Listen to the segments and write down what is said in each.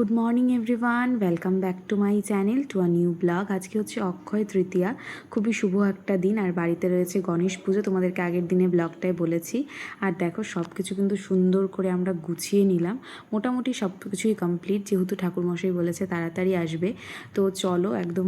Good morning everyone, welcome back to my channel to a new blog. আজকে হচ্ছে অক্ষয় তৃতীয়া, খুবই শুভ একটা দিন। আর বাড়িতে রয়েছে গণেশ পুজো, তোমাদেরকে আগের দিনে ব্লগটায় বলেছি। আর দেখো সব কিছু কিন্তু সুন্দর করে আমরা গুছিয়ে নিলাম, মোটামুটি সব কিছুই কমপ্লিট, যেহেতু ঠাকুরমশাই বলেছে তাড়াতাড়ি আসবে। তো চলো একদম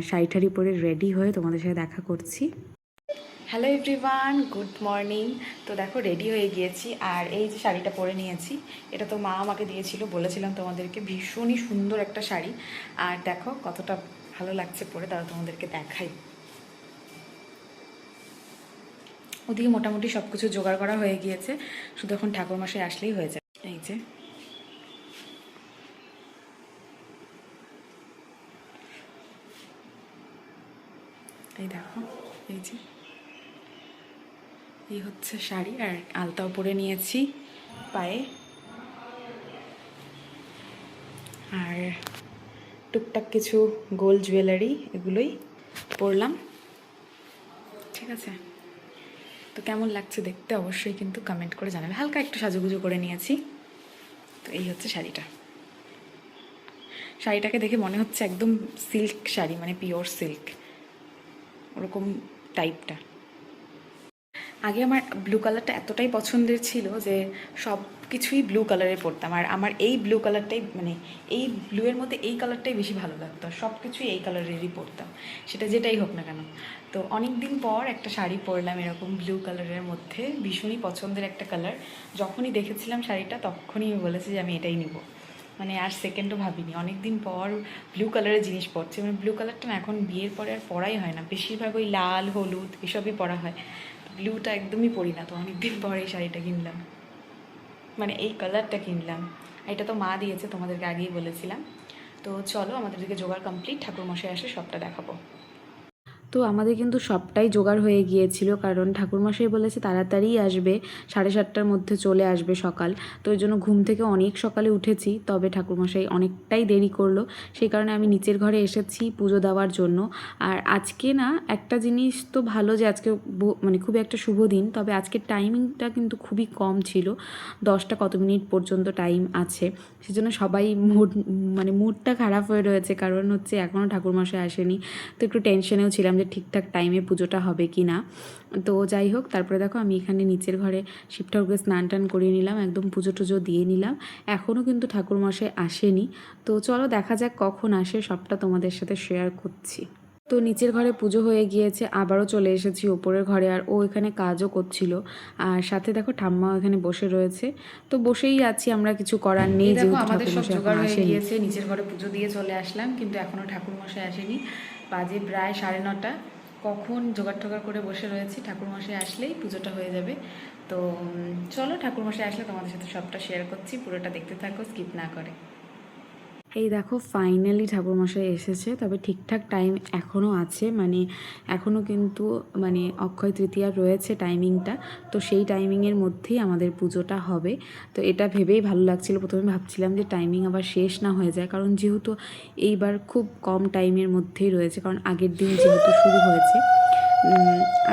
শাড়ি ঠাড়ি পরে রেডি হয়ে তোমাদের সাথে দেখা করছি। Hello everyone, good morning. তো দেখো রেডি হয়ে গিয়েছি, আর এই যে শাড়িটা পরে নিয়েছি, এটা তো মা আমাকে দিয়েছিল, বলেছিলাম তোমাদেরকে, ভীষণই সুন্দর একটা শাড়ি। আর দেখো কতটা ভালো লাগছে পরে, তারা তোমাদেরকে দেখাই। ওদিকে মোটামুটি সব কিছু জোগাড় করা হয়ে গিয়েছে, শুধু এখন ঠাকুরমশাই আসলেই হয়ে যায়। এই যে এই দেখো, এই যে এই হচ্ছে শাড়ি, আর আলতাও পরে নিয়েছি পায়ে। আর টুকটাক কিছু গোল্ড জুয়েলারি, এগুলোই পরলাম। ঠিক আছে, তো কেমন লাগছে দেখতে অবশ্যই কিন্তু কমেন্ট করে জানাবে। হালকা একটু সাজুগুজু করে নিয়েছি। তো এই হচ্ছে শাড়িটা। শাড়িটাকে দেখে মনে হচ্ছে একদম সিল্ক শাড়ি, মানে পিওর সিল্ক, ওরকম টাইপটা। আগে আমার ব্লু কালারটা এতটাই পছন্দের ছিল যে সব কিছুই ব্লু কালারে পরতাম। আর আমার এই ব্লু কালারটাই, মানে এই ব্লুয়ের মধ্যে এই কালারটাই বেশি ভালো লাগতো, আর সব কিছুই এই কালারেরই পরতাম, সেটা যেটাই হোক না কেন। তো অনেক দিন পর একটা শাড়ি পরলাম এরকম ব্লু কালারের মধ্যে, ভীষণই পছন্দের একটা কালার। যখনই দেখেছিলাম শাড়িটা তখনই আমি বলেছি যে আমি এটাই নিব, মানে আর সেকেন্ডও ভাবিনি। অনেক দিন পর ব্লু কালারের জিনিস পরছে, মানে ব্লু কালারটা না এখন বিয়ের পরে আর পরাই হয় না, বেশিরভাগ ওই লাল হলুদ এসবই পরা হয়, ব্লুটা একদমই পরি না। তো অনেকদিন পরে এই শাড়িটা কিনলাম, মানে এই কালারটা কিনলাম। এটা তো মা দিয়েছে, তোমাদেরকে আগেই বলেছিলাম। তো চলো আমাদের দিকে জোগাড় কমপ্লিট, ঠাকুরমশাই আসে সবটা দেখাবো। তো আমাদের কিন্তু সবটাই জোগাড় হয়ে গিয়েছিল, কারণ ঠাকুরমশাই বলেছে তাড়াতাড়ি আসবে, 7:30টার মধ্যে চলে আসবে সকাল। তো ওই জন্য ঘুম থেকে অনেক সকালে উঠেছি, তবে ঠাকুরমশাই অনেকটাই দেরি করলো, সেই কারণে আমি নিচের ঘরে এসেছি পুজো দেওয়ার জন্য। আর আজকে না একটা জিনিস তো ভালো, যে আজকে মানে খুবই একটা শুভ দিন, তবে আজকের টাইমিংটা কিন্তু খুবই কম ছিল, 10টা কত মিনিট পর্যন্ত টাইম আছে। সেজন্য সবাই মানে মুডটা খারাপ হয়ে রয়েছে, কারণ হচ্ছে এখনও ঠাকুরমশাই আসেনি। তো একটু টেনশনেও ছিলাম যে ঠিকঠাক টাইমে পুজোটা হবে কি না। তো যাই হোক, তারপরে দেখো আমি এখানে নিচের ঘরে শিব ঠাকুরকে স্নান টান করিয়ে নিলাম, একদম পুজো টুজো দিয়ে নিলাম। এখনও কিন্তু ঠাকুরমশাই আসেনি। তো চলো দেখা যাক কখন আসে, সবটা তোমাদের সাথে শেয়ার করছি। তো নিচের ঘরে পুজো হয়ে গিয়েছে, আবারও চলে এসেছি ওপরের ঘরে, আর ও এখানে কাজও করছিল। আর সাথে দেখো ঠাম্মাও এখানে বসে রয়েছে। তো বসেই আছি, আমরা কিছু করার নেই, যেহেতু আমাদের সব জোগাড় হয়ে গিয়েছে। নিচের ঘরে পুজো দিয়ে চলে আসলাম, কিন্তু এখনও ঠাকুরমশাই আসেনি। বাজে প্রায় 9:30। কখন জোগাড় টোগাড় করে বসে রয়েছি, ঠাকুরমশাই আসলেই পুজোটা হয়ে যাবে। তো চলো ঠাকুরমশাই আসলে তোমাদের সাথে সবটা শেয়ার করছি, পুরোটা দেখতে থাকো স্কিপ না করে। এই দেখো ফাইনালি ঠাকুরমশাই এসেছে, তবে ঠিকঠাক টাইম এখনও আছে, মানে এখনও কিন্তু মানে অক্ষয় তৃতীয়া রয়েছে টাইমিংটা, তো সেই টাইমিংয়ের মধ্যেই আমাদের পুজোটা হবে। তো এটা ভেবেই ভালো লাগছিল, প্রথমে ভাবছিলাম যে টাইমিং আবার শেষ না হয়ে যায়, কারণ যেহেতু এইবার খুব কম টাইমের মধ্যেই রয়েছে, কারণ আগের দিন যেহেতু শুরু হয়েছে,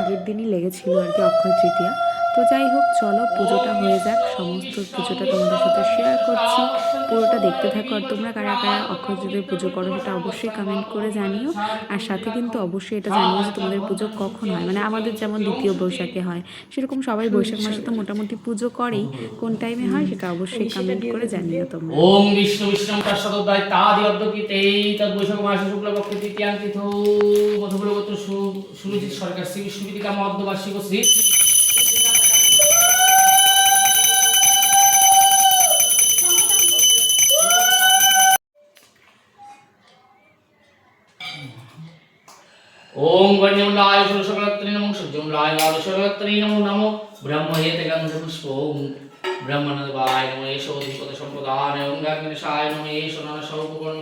আগের দিনই লেগেছিল আর কি অক্ষয় তৃতীয়া। তো যাই হোক চলো পুজোটা হয়ে যাক, সমস্ত পুজোটা তোমাদের সাথে শেয়ার করছি, পুরোটা দেখতে থাকো। আর তোমরা কারা কারা অক্ষয় তৃতীয়ার পুজো করো সেটা অবশ্যই কমেন্ট করে জানিও। আর সাথে কিন্তু অবশ্যই এটা জানিও যে তোমাদের পুজো কখন হয়, মানে আমাদের যেমন দ্বিতীয় বৈশাখে হয়, সেরকম সবাই বৈশাখ মাসে তো মোটামুটি পুজো করেই, কোন টাইমে হয় সেটা অবশ্যই কমেন্ট করে জানিও তোমরা। ওম বিষ্ণু বিষ্ণু তৎসদোদ্দায় তাদি অদ্যকিতেই তদ বৈশাখ মাসে শুক্লপক্ষে তৃতীয়াং তিথৌ মধুপুরগত সুরজিৎ সরকার শ্রী বিষ্ণুবিদিকা মধ্যবার্ষিক শ্রী ओम गण्यमलाय सुरसकलत्रे नमो सज्जमलाय लालसकलत्रे नमो नमो ब्रह्महेते गंधपुष्पोम ब्रह्मणदवाय नमो येषोधिपद संप्रदाय ओंगाग्निशाय नमो येषो ननसौपकर्म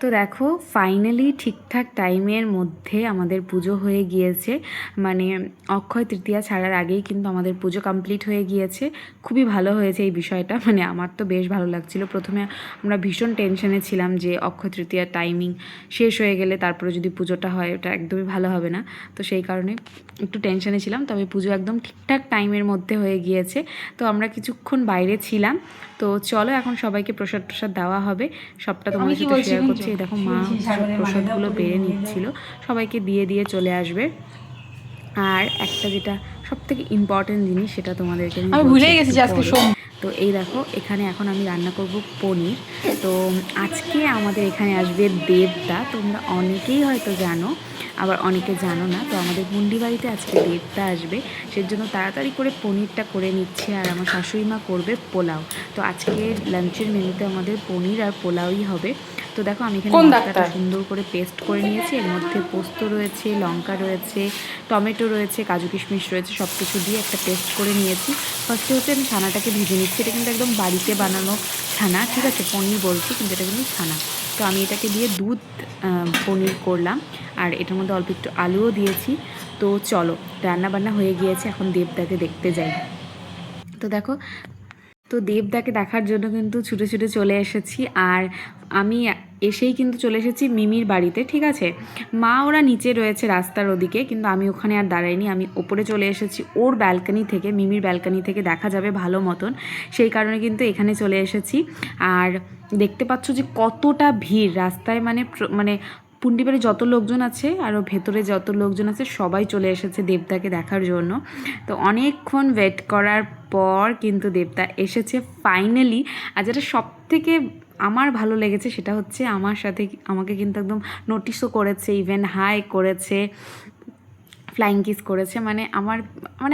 তো দেখো ফাইনালি ঠিকঠাক টাইমের মধ্যে আমাদের পুজো হয়ে গিয়েছে, মানে অক্ষয় তৃতীয়া ছাড়ার আগেই কিন্তু আমাদের পুজো কমপ্লিট হয়ে গিয়েছে। খুবই ভালো হয়েছে এই বিষয়টা, মানে আমার তো বেশ ভালো লাগছিল। প্রথমে আমরা ভীষণ টেনশনে ছিলাম যে অক্ষয় তৃতীয়ার টাইমিং শেষ হয়ে গেলে তারপরে যদি পুজোটা হয় ওটা একদমই ভালো হবে না, তো সেই কারণে একটু টেনশনে ছিলাম। তবে পুজো একদম ঠিকঠাক টাইমের মধ্যে হয়ে গিয়েছে। তো আমরা কিছুক্ষণ বাইরে ছিলাম। তো চলো এখন সবাইকে প্রসাদ টসাদ দেওয়া হবে, সবটা তোমাদের সাথে শেয়ার করছি। এই দেখো মা সব প্রসাদগুলো বেড়ে নিচ্ছিল, সবাইকে দিয়ে দিয়ে চলে আসবে। আর একটা যেটা সব থেকে ইম্পর্টেন্ট জিনিস সেটা তোমাদেরকে আমি ভুলেই গেছি আজকে। তো এই দেখো এখানে এখন আমি রান্না করব পনির। তো আজকে আমাদের এখানে আসবে দেবদা, তোমরা অনেকেই হয়তো জানো, আবার অনেকে জানো না। তো আমাদের মুন্ডি বাড়িতে আজকে দেবদা আসবে, সেজন্য তাড়াতাড়ি করে পনিরটা করে নিচ্ছে। আর আমার শাশুড়ি মা করবে পোলাও। তো আজকে লাঞ্চের মেনুতে আমাদের পনির আর পোলাওই হবে। তো দেখো আমি এখানে মশলাটা সুন্দর করে পেস্ট করে নিয়েছি। এর মধ্যে পোস্ত রয়েছে, লঙ্কা রয়েছে, টমেটো রয়েছে, কাজু কিশমিশ রয়েছে, সব কিছু দিয়ে একটা পেস্ট করে নিয়েছি। ফার্স্টে হচ্ছে আমি ছানাটাকে ভেজে নিচ্ছি। এটা কিন্তু একদম বাড়িতে বানানো ছানা, ঠিক আছে, পনির বলছি কিন্তু এটা কিন্তু ছানা। তো আমি এটাকে দিয়ে দুধ পনির করলাম, আর এটার মধ্যে অল্প একটু আলুও দিয়েছি। তো চলো রান্নাবান্না হয়ে গিয়েছে, এখন দেবদাকে দেখতে যাই। তো দেখো, তো দেবদাকে দেখার জন্য কিন্তু ছুটে ছুটে চলে এসেছি। আর আমি এসেই কিন্তু চলে এসেছি মিমির বাড়িতে, ঠিক আছে। মা ওরা নিচে রয়েছে রাস্তার ওদিকে, কিন্তু আমি ওখানে আর দাঁড়াইনি, আমি ওপরে চলে এসেছি। ওর ব্যালকানি থেকে, মিমির ব্যালকানি থেকে দেখা যাবে ভালো মতন, সেই কারণে কিন্তু এখানে চলে এসেছি। আর দেখতে পাচ্ছ যে কতটা ভিড় রাস্তায়, মানে পুন্ডিবাড়ি যত লোকজন আছে আরও ভেতরে যত লোকজন আছে সবাই চলে এসেছে দেবদাকে দেখার জন্য। তো অনেকক্ষণ ওয়েট করার পর কিন্তু দেবদা এসেছে ফাইনালি। আর যেটা সব থেকে আমার ভালো লেগেছে সেটা হচ্ছে আমার সাথে আমাকে কিন্তু একদম নোটিশও করেছে, ইভেন হাই করেছে, ফ্লাইং কিস করেছে। মানে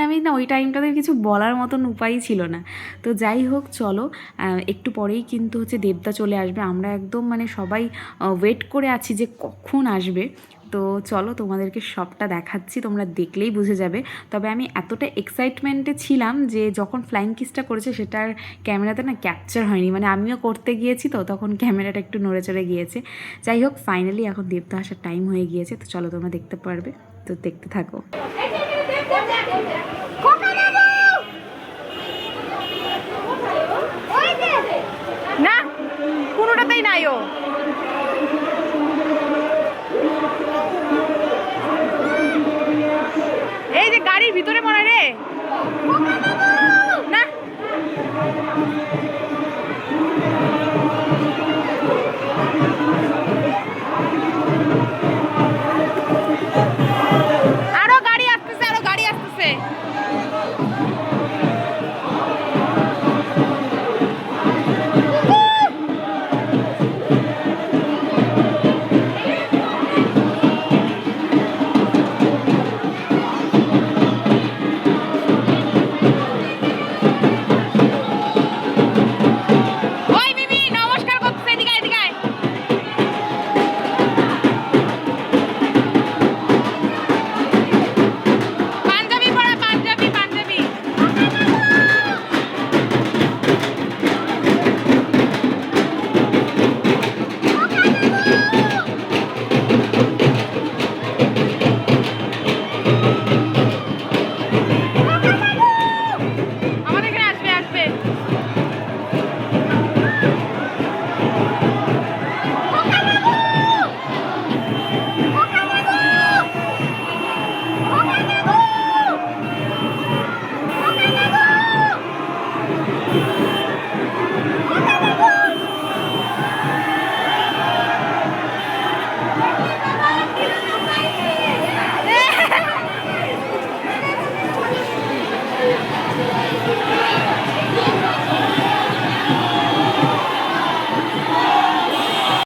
আমি না ওই টাইমটাতে কিছু বলার মতন উপায়ই ছিল না। তো যাই হোক চলো, একটু পরেই কিন্তু হচ্ছে দেবদা চলে আসবে। আমরা একদম মানে সবাই ওয়েট করে আছি যে কখন আসবে। তো চলো তোমাদেরকে সবটা দেখাচ্ছি, তোমরা দেখলেই বুঝে যাবে। তবে আমি এতটা এক্সাইটমেন্টে ছিলাম যে যখন ফ্লাইং কিসটা করেছে সেটা আর ক্যামেরাতে না ক্যাপচার হয়নি, মানে আমিও করতে গিয়েছি তো তখন ক্যামেরাটা একটু নড়ে চড়ে গিয়েছে। যাই হোক ফাইনালি এখন দেবদা আসার টাইম হয়ে গিয়েছে। তো চলো তোমরা দেখতে পারবে, তো দেখতে থাকো। না কোনোটাতেই নাই ও। এই যে গাড়ির ভিতরে মনে রে না। আরো গাড়ি আসতেছে, আরো গাড়ি আসতেছে।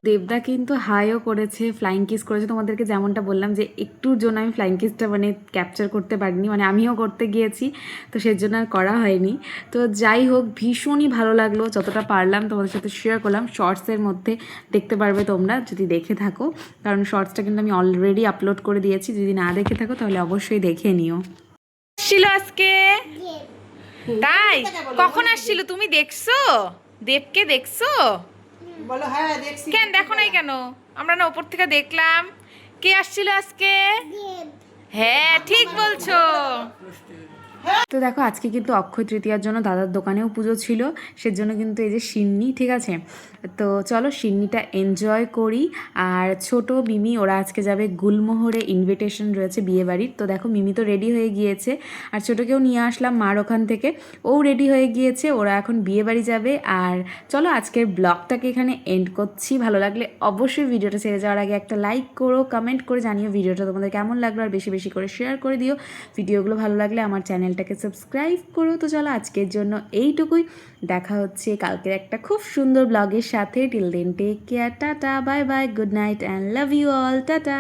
দেবদা কিন্তু হাইও করেছে, ফ্লাইং কিস করেছে। তোমাদেরকে যেমনটা বললাম যে একটুর জন্য আমি ফ্লাইং কিসটা মানে ক্যাপচার করতে পারিনি, মানে আমিও করতে গিয়েছি তো সেজন্য আর করা হয়নি। তো যাই হোক ভীষণই ভালো লাগলো, যতটা পারলাম তোমাদের সাথে শেয়ার করলাম। শর্টসের মধ্যে দেখতে পারবে তোমরা যদি দেখে থাকো, কারণ শর্টসটা কিন্তু আমি অলরেডি আপলোড করে দিয়েছি। যদি না দেখে থাকো তাহলে অবশ্যই দেখে নিও। ছিল আজকে তাই কখন আসছিল তুমি দেখছো? দেবকে দেখছো? বলো হ্যাঁ দেখছি। কেন দেখো নাই কেন? আমরা না ওপর থেকে দেখলাম। কে আসছিল আজকে? হ্যাঁ ঠিক বলছো। তো দেখো আজকে কিন্তু অক্ষয় তৃতীয়ার জন্য দাদার দোকানেও পুজো ছিল, সেজন্য কিন্তু এই যে সিন্নি, ঠিক আছে। তো চলো সিন্নিটা এনজয় করি। আর ছোট মিমি ওরা আজকে যাবে গুলমোহরে, ইনভিটেশন রয়েছে বিয়েবাড়ির। তো দেখো মিমি তো রেডি হয়ে গিয়েছে, আর ছোটোকেও নিয়ে আসলাম মার ওখান থেকে, ও রেডি হয়ে গিয়েছে, ওরা এখন বিয়েবাড়ি যাবে। আর চলো আজকের ব্লগটাকে এখানে এন্ড করছি। ভালো লাগলে অবশ্যই ভিডিওটা ছেড়ে যাওয়ার আগে একটা লাইক করো, কমেন্ট করে জানিও ভিডিওটা তোমাদের কেমন লাগলো, আর বেশি বেশি করে শেয়ার করে দিও। ভিডিওগুলো ভালো লাগলে আমার চ্যানেলটাকে সাবস্ক্রাইব করো। তো চলো আজকের জন্য এইটুকুই, দেখা হচ্ছে কালকের একটা খুব সুন্দর ব্লগের সাথে। Till then take care, tata, bye bye, good night and love you all, tata.